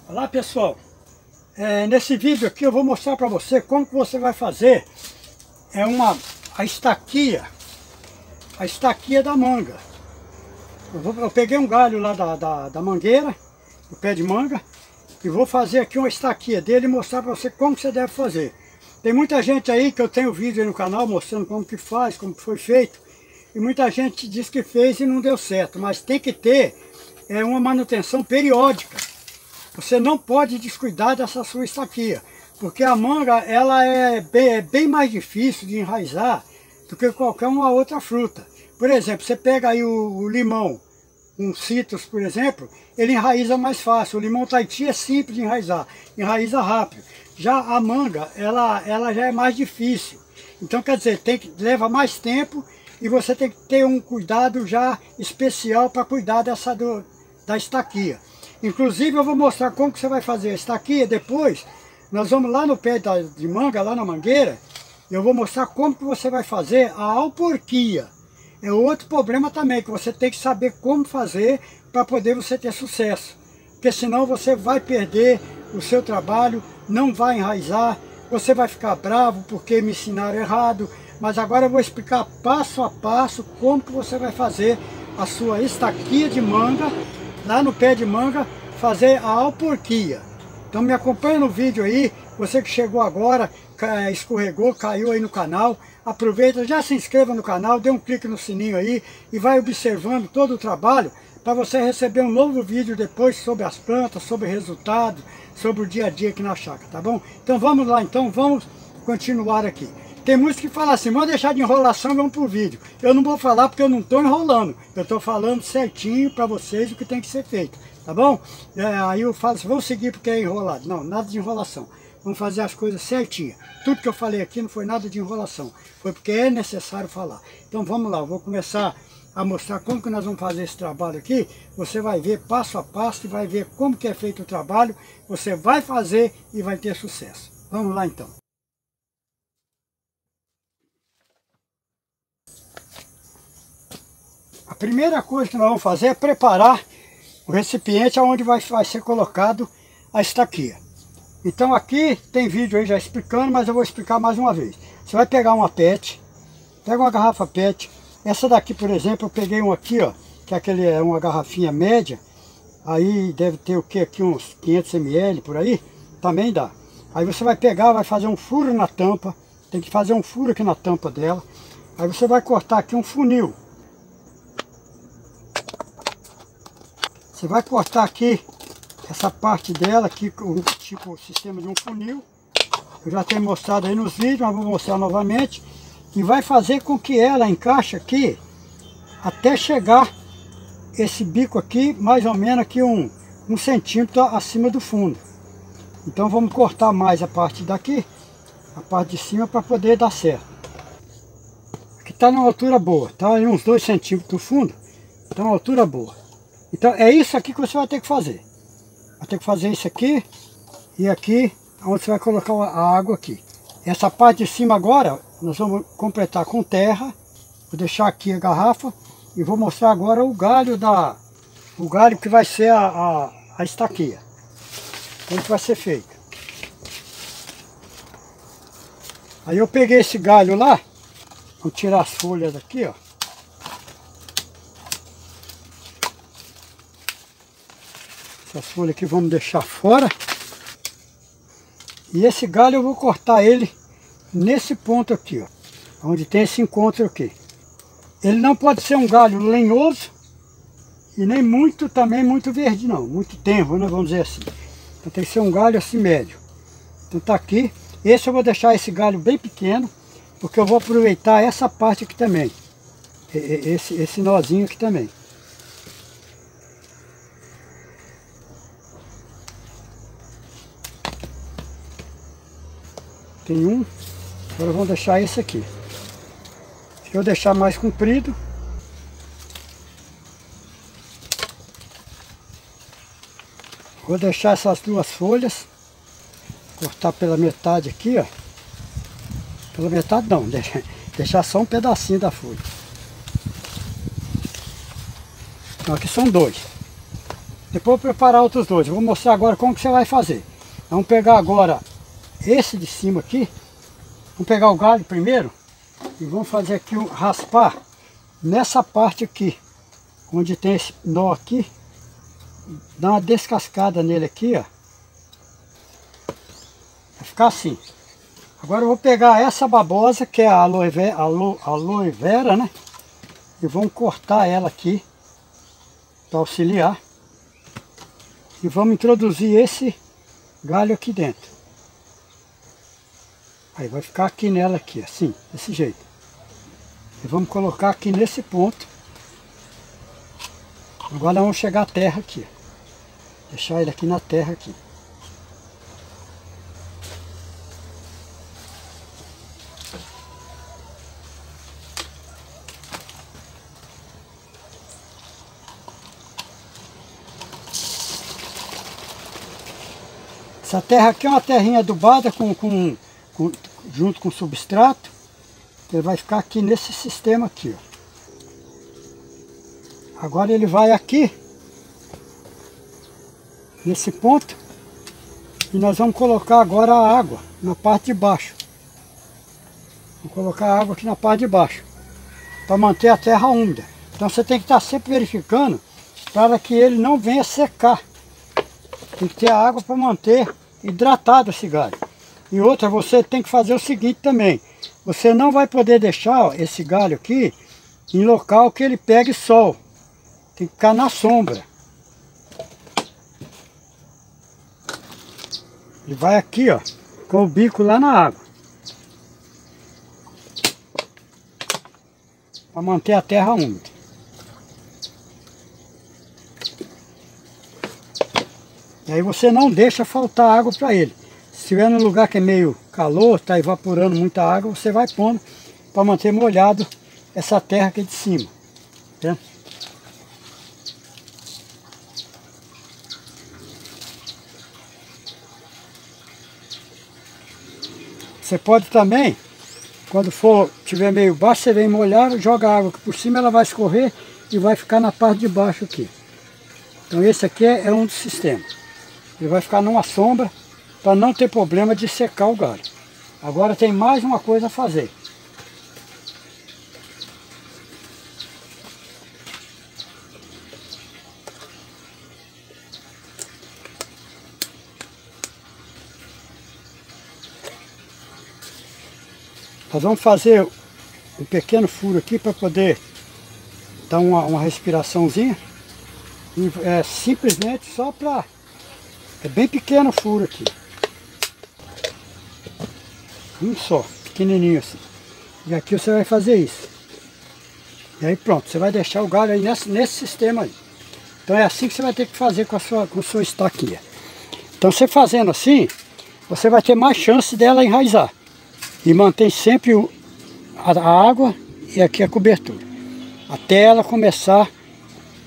Olá pessoal, nesse vídeo aqui eu vou mostrar para você como que você vai fazer a estaquia da manga. Eu peguei um galho lá da mangueira, do pé de manga, e vou fazer aqui uma estaquia dele e mostrar para você como que você deve fazer. Tem muita gente aí que eu tenho vídeo aí no canal mostrando como que faz, como que foi feito, e muita gente diz que fez e não deu certo, mas tem que ter uma manutenção periódica. Você não pode descuidar dessa sua estaquia, porque a manga ela é bem mais difícil de enraizar do que qualquer uma outra fruta. Por exemplo, você pega aí o limão, um citrus, por exemplo, ele enraiza mais fácil. O limão Tahiti é simples de enraizar, enraiza rápido. Já a manga, ela já é mais difícil. Então, quer dizer, leva mais tempo e você tem que ter um cuidado já especial para cuidar da estaquia. Inclusive eu vou mostrar como que você vai fazer a estaquia. Depois nós vamos lá no pé de manga, lá na mangueira, e eu vou mostrar como que você vai fazer a alporquia. É outro problema também, que você tem que saber como fazer para poder você ter sucesso. Porque senão você vai perder o seu trabalho, não vai enraizar, você vai ficar bravo porque me ensinaram errado. Mas agora eu vou explicar passo a passo como que você vai fazer a sua estaquia de manga, lá no pé de manga, fazer a alporquia. Então me acompanha no vídeo aí, você que chegou agora, escorregou, caiu aí no canal, aproveita, já se inscreva no canal, dê um clique no sininho aí e vai observando todo o trabalho para você receber um novo vídeo depois sobre as plantas, sobre resultados, sobre o dia a dia aqui na chácara, tá bom? Então vamos lá, então vamos continuar aqui. Tem muitos que falam assim, vamos deixar de enrolação e vamos pro vídeo. Eu não vou falar porque eu não estou enrolando. Eu estou falando certinho para vocês o que tem que ser feito, tá bom? Aí eu falo assim, vamos seguir porque é enrolado. Não, nada de enrolação. Vamos fazer as coisas certinho. Tudo que eu falei aqui não foi nada de enrolação. Foi porque é necessário falar. Então vamos lá, eu vou começar a mostrar como que nós vamos fazer esse trabalho aqui. Você vai ver passo a passo e vai ver como que é feito o trabalho. Você vai fazer e vai ter sucesso. Vamos lá então. A primeira coisa que nós vamos fazer é preparar o recipiente onde vai ser colocado a estaquia. Então aqui tem vídeo aí já explicando, mas eu vou explicar mais uma vez. Você vai pegar uma PET, pega uma garrafa PET. Essa daqui, por exemplo, eu peguei uma aqui, ó, que é uma garrafinha média. Aí deve ter o que aqui, uns 500 ml por aí, também dá. Aí você vai pegar, vai fazer um furo na tampa, tem que fazer um furo aqui na tampa dela. Aí você vai cortar aqui um funil. Você vai cortar aqui essa parte dela, aqui, tipo o sistema de um funil. Eu já tenho mostrado aí nos vídeos, mas vou mostrar novamente. E vai fazer com que ela encaixe aqui, até chegar esse bico aqui, mais ou menos aqui um centímetro acima do fundo. Então vamos cortar mais a parte daqui, a parte de cima, para poder dar certo. Aqui está numa altura boa, tá aí uns 2 centímetros do fundo, está uma altura boa. Então é isso aqui que você vai ter que fazer. Vai ter que fazer isso aqui e aqui, onde você vai colocar a água aqui. Essa parte de cima agora, nós vamos completar com terra. Vou deixar aqui a garrafa e vou mostrar agora o galho que vai ser a estaquia. Como que vai ser feito. Aí eu peguei esse galho lá, vou tirar as folhas daqui, ó. Essas folhas aqui vamos deixar fora. E esse galho eu vou cortar ele nesse ponto aqui, ó, onde tem esse encontro aqui. Ele não pode ser um galho lenhoso e nem também muito verde não, muito tenro, né, vamos dizer assim. Então tem que ser um galho assim médio. Então tá aqui. Esse eu vou deixar esse galho bem pequeno, porque eu vou aproveitar essa parte aqui também. Esse nozinho aqui também. Tem um, agora vamos deixar esse aqui. Se eu deixar mais comprido, vou deixar essas duas folhas, cortar pela metade aqui, ó. Pela metade não, deixar só um pedacinho da folha. Então aqui são 2. Depois eu vou preparar outros dois. Eu vou mostrar agora como que você vai fazer. Vamos pegar agora esse de cima aqui. Vamos pegar o galho primeiro. E vamos fazer aqui, raspar nessa parte aqui. Onde tem esse nó aqui. Dá uma descascada nele aqui, ó. Vai ficar assim. Agora eu vou pegar essa babosa, que é a aloe vera, né? E vamos cortar ela aqui, para auxiliar. E vamos introduzir esse galho aqui dentro. Aí vai ficar aqui nela aqui, assim, desse jeito. E vamos colocar aqui nesse ponto. Agora vamos chegar à terra aqui. Deixar ele aqui na terra aqui. Essa terra aqui é uma terrinha adubada junto com substrato. Ele vai ficar aqui nesse sistema aqui, ó. Agora ele vai aqui, nesse ponto, e nós vamos colocar agora a água na parte de baixo. Vamos colocar a água aqui na parte de baixo, para manter a terra úmida. Então você tem que estar sempre verificando para que ele não venha secar. Tem que ter a água para manter hidratado esse galho. E outra, você tem que fazer o seguinte também. Você não vai poder deixar, ó, esse galho aqui em local que ele pegue sol. Tem que ficar na sombra. Ele vai aqui, ó, com o bico lá na água. Para manter a terra úmida. E aí você não deixa faltar água para ele. Se estiver num lugar que é meio calor, está evaporando muita água, você vai pondo para manter molhado essa terra aqui de cima. Tá? Você pode também, quando tiver meio baixo, você vem molhar, joga a água aqui por cima, ela vai escorrer e vai ficar na parte de baixo aqui. Então esse aqui é um dos sistemas. Ele vai ficar numa sombra para não ter problema de secar o galho. Agora tem mais uma coisa a fazer. Nós vamos fazer um pequeno furo aqui para poder dar uma respiraçãozinha. E é simplesmente só para... É bem pequeno o furo aqui. Um só, pequenininho assim. E aqui você vai fazer isso. E aí pronto, você vai deixar o galho aí nesse sistema aí. Então é assim que você vai ter que fazer com a sua estaquinha. Então você fazendo assim, você vai ter mais chance dela enraizar. E mantém sempre a água e aqui a cobertura. Até ela começar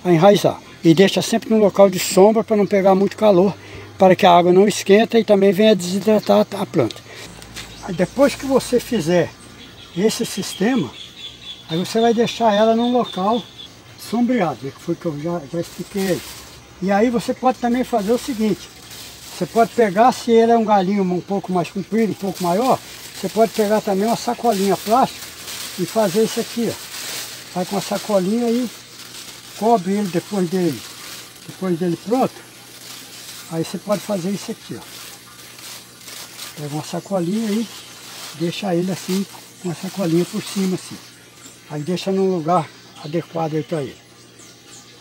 a enraizar. E deixa sempre no local de sombra para não pegar muito calor, para que a água não esquenta e também venha desidratar a planta. Aí depois que você fizer esse sistema, aí você vai deixar ela num local sombreado, que foi que eu já expliquei aí. E aí você pode também fazer o seguinte, você pode pegar, se ele é um galinho um pouco mais comprido, um pouco maior, você pode pegar também uma sacolinha plástica e fazer isso aqui, ó. Vai com a sacolinha e cobre ele depois dele pronto. Aí você pode fazer isso aqui, ó. Pega uma sacolinha e deixa ele assim, com a sacolinha por cima assim. Aí deixa num lugar adequado aí para ele.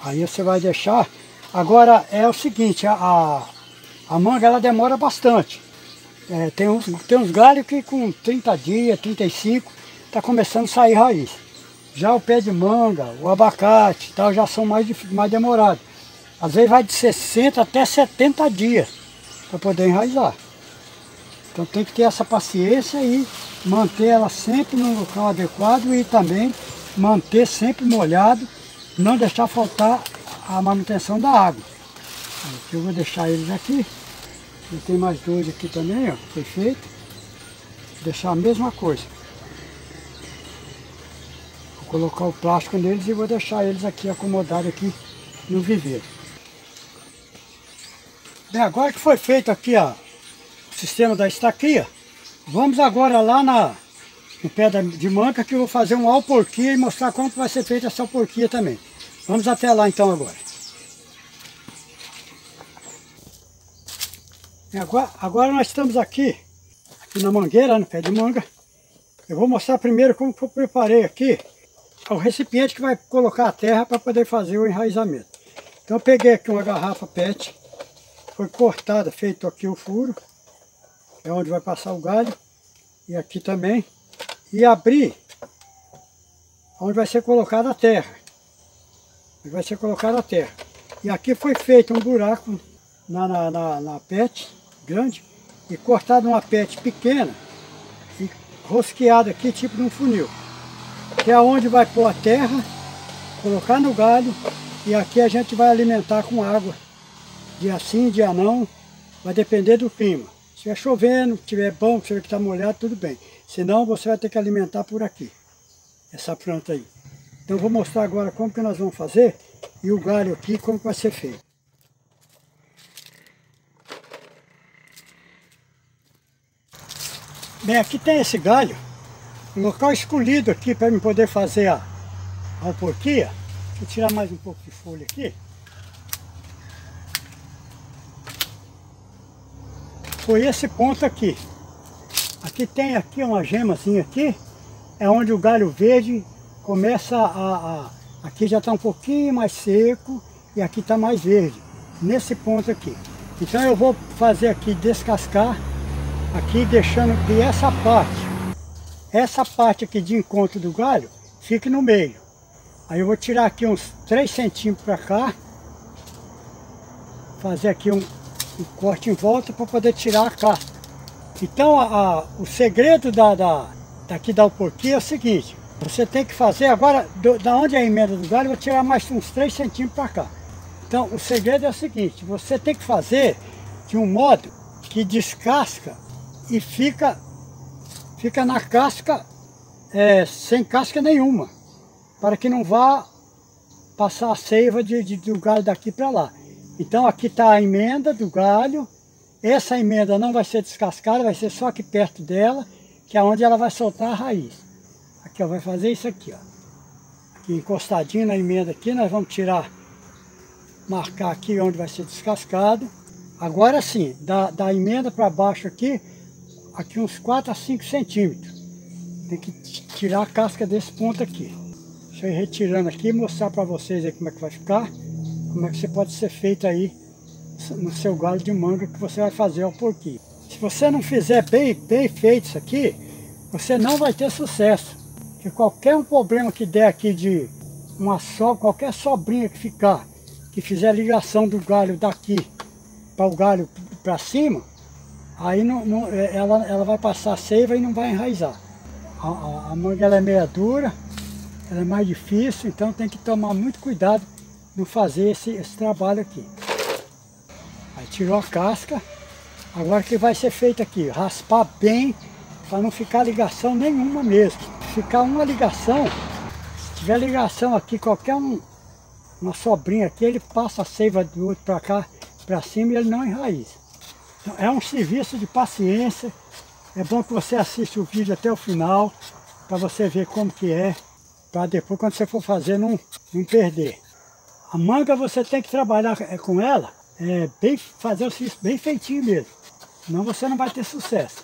Aí você vai deixar. Agora é o seguinte, a manga ela demora bastante. Tem uns galhos que com 30 dias, 35, está começando a sair raiz. Já o pé de manga, o abacate, tal, já são mais demorados. Às vezes vai de 60 até 70 dias para poder enraizar. Então tem que ter essa paciência e manter ela sempre no local adequado e também manter sempre molhado, não deixar faltar a manutenção da água. Aqui eu vou deixar eles aqui. E tem mais dois aqui também, ó, foi feito. Vou deixar a mesma coisa. Vou colocar o plástico neles e vou deixar eles aqui acomodados aqui no viveiro. Bem, agora que foi feito aqui ó, o sistema da estaquia, vamos agora lá no pé de manga que eu vou fazer um alporquia e mostrar como que vai ser feita essa alporquia também. Vamos até lá então agora. Agora nós estamos aqui na mangueira, no pé de manga. Eu vou mostrar primeiro como que eu preparei aqui o recipiente que vai colocar a terra para poder fazer o enraizamento. Então eu peguei aqui uma garrafa PET, foi cortada, feito aqui o furo, é onde vai passar o galho, e aqui também, e abri onde vai ser colocada a terra. Vai ser colocada a terra. E aqui foi feito um buraco na PET grande e cortado uma PET pequena e rosqueado aqui tipo de um funil, que é onde vai pôr a terra, colocar no galho e aqui a gente vai alimentar com água. Dia sim, dia não, vai depender do clima. Se estiver chovendo, se estiver bom, se está molhado, tudo bem. Senão você vai ter que alimentar por aqui, essa planta aí. Então eu vou mostrar agora como que nós vamos fazer e o galho aqui, como que vai ser feito. Bem, aqui tem esse galho, um local escolhido aqui para eu poder fazer a alporquia. Deixa eu tirar mais um pouco de folha aqui. Foi esse ponto aqui. Aqui tem aqui uma gemazinha aqui, é onde o galho verde começa aqui já está um pouquinho mais seco e aqui está mais verde, nesse ponto aqui. Então eu vou fazer aqui, descascar, aqui deixando que essa parte aqui de encontro do galho, fique no meio. Aí eu vou tirar aqui uns 3 centímetros para cá, fazer aqui um corte em volta para poder tirar a casca. Então o segredo daqui da alporquia é o seguinte, você tem que fazer agora, da onde é a emenda do galho, eu vou tirar mais uns 3 centímetros para cá. Então o segredo é o seguinte, você tem que fazer de um modo que descasca e fica na casca, sem casca nenhuma, para que não vá passar a seiva do galho daqui para lá. Então aqui está a emenda do galho, essa emenda não vai ser descascada, vai ser só aqui perto dela, que é onde ela vai soltar a raiz. Aqui ó, vai fazer isso aqui ó, aqui encostadinho na emenda aqui, nós vamos tirar, marcar aqui onde vai ser descascado. Agora sim, da emenda para baixo aqui uns 4 a 5 centímetros. Tem que tirar a casca desse ponto aqui. Deixa eu ir retirando aqui e mostrar para vocês aí como é que vai ficar. Como é que você pode ser feito aí no seu galho de manga que você vai fazer ao porquinho. Se você não fizer bem feito isso aqui, você não vai ter sucesso. Porque qualquer um problema que der aqui de qualquer sobrinha que fizer ligação do galho daqui para o galho para cima, aí ela vai passar a seiva e não vai enraizar. A manga ela é meia dura, ela é mais difícil, então tem que tomar muito cuidado no fazer esse trabalho aqui. Aí tirou a casca, agora o que vai ser feito aqui? Raspar bem, para não ficar ligação nenhuma mesmo. Se ficar uma ligação, se tiver ligação aqui, qualquer uma sobrinha aqui, ele passa a seiva do outro para cá, para cima e ele não enraiza. Então, é um serviço de paciência, é bom que você assista o vídeo até o final, para você ver como que é, para depois quando você for fazer não perder. A manga você tem que trabalhar com ela, fazer o serviço bem feitinho mesmo, senão você não vai ter sucesso.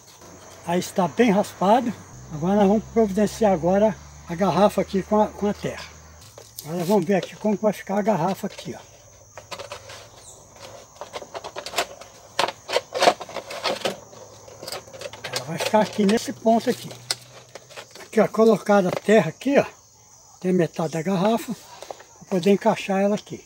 Aí está bem raspado, agora nós vamos providenciar agora a garrafa aqui com a terra. Agora vamos ver aqui como vai ficar a garrafa aqui, ó. Ela vai ficar aqui nesse ponto aqui. Aqui ó, colocada a terra aqui ó, tem metade da garrafa, para poder encaixar ela aqui.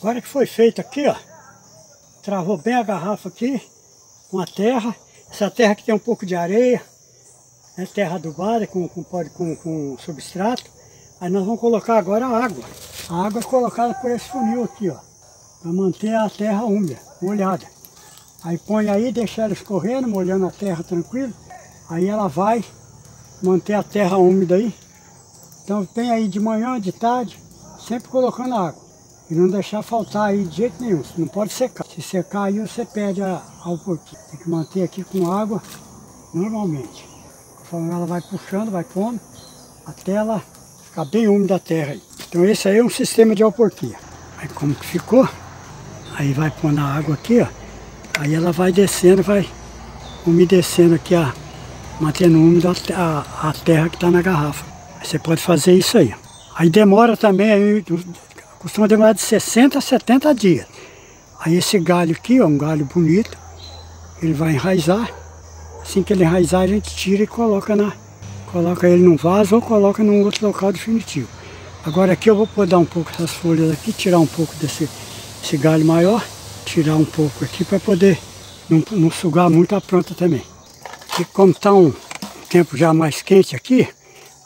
Agora que foi feito aqui, ó, travou bem a garrafa aqui, com a terra. Essa terra que tem um pouco de areia, né, terra adubada com substrato. Aí nós vamos colocar agora a água. A água é colocada por esse funil aqui, ó, para manter a terra úmida, molhada. Aí põe aí, deixa ela escorrendo, molhando a terra tranquilo. Aí ela vai manter a terra úmida aí. Então tem aí de manhã, de tarde, sempre colocando água. E não deixar faltar aí de jeito nenhum, não pode secar. Se secar aí você perde ao porquinho. Tem que manter aqui com água normalmente. Conforme ela vai puxando, vai pondo, até ela ficar bem úmida a terra aí. Então esse aí é um sistema de alporquia. Aí como que ficou? Aí vai pondo a água aqui, ó. Aí ela vai descendo, vai umedecendo aqui, mantendo úmida a terra que está na garrafa. Aí você pode fazer isso aí. Aí demora também, aí, costuma demorar de 60 a 70 dias. Aí esse galho aqui, ó, um galho bonito, ele vai enraizar. Assim que ele enraizar, a gente tira e coloca ele num vaso ou coloca num outro local definitivo. Agora aqui eu vou podar um pouco essas folhas aqui, tirar um pouco desse galho maior, tirar um pouco aqui para poder não sugar muito a planta também. E como está um tempo já mais quente aqui,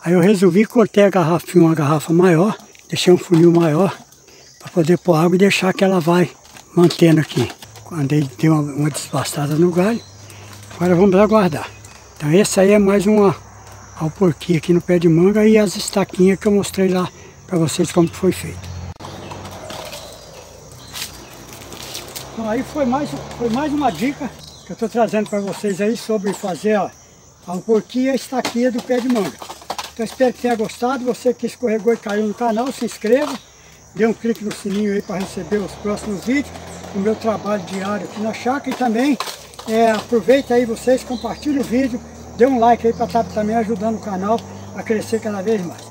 aí eu resolvi cortar a garrafinha, uma garrafa maior, deixei um funil maior para poder pôr água e deixar que ela vai mantendo aqui. Quando ele deu uma desbastada no galho, agora vamos aguardar. Então esse aí é mais uma alporquia aqui no pé de manga e as estaquinhas que eu mostrei lá para vocês como foi feito. Então aí foi mais uma dica que eu estou trazendo para vocês aí sobre fazer a alporquia e a estaquia do pé de manga. Então espero que tenha gostado. Você que escorregou e caiu no canal, se inscreva, dê um clique no sininho aí para receber os próximos vídeos do meu trabalho diário aqui na chácara. E também aproveita aí vocês, compartilhem o vídeo, dê um like aí para estar também ajudando o canal a crescer cada vez mais.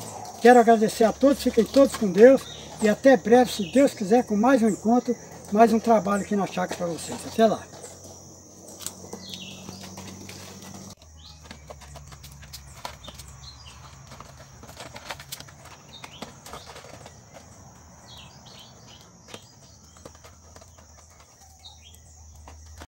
Quero agradecer a todos, fiquem todos com Deus e até breve, se Deus quiser, com mais um encontro, mais um trabalho aqui na chácara para vocês. Até lá!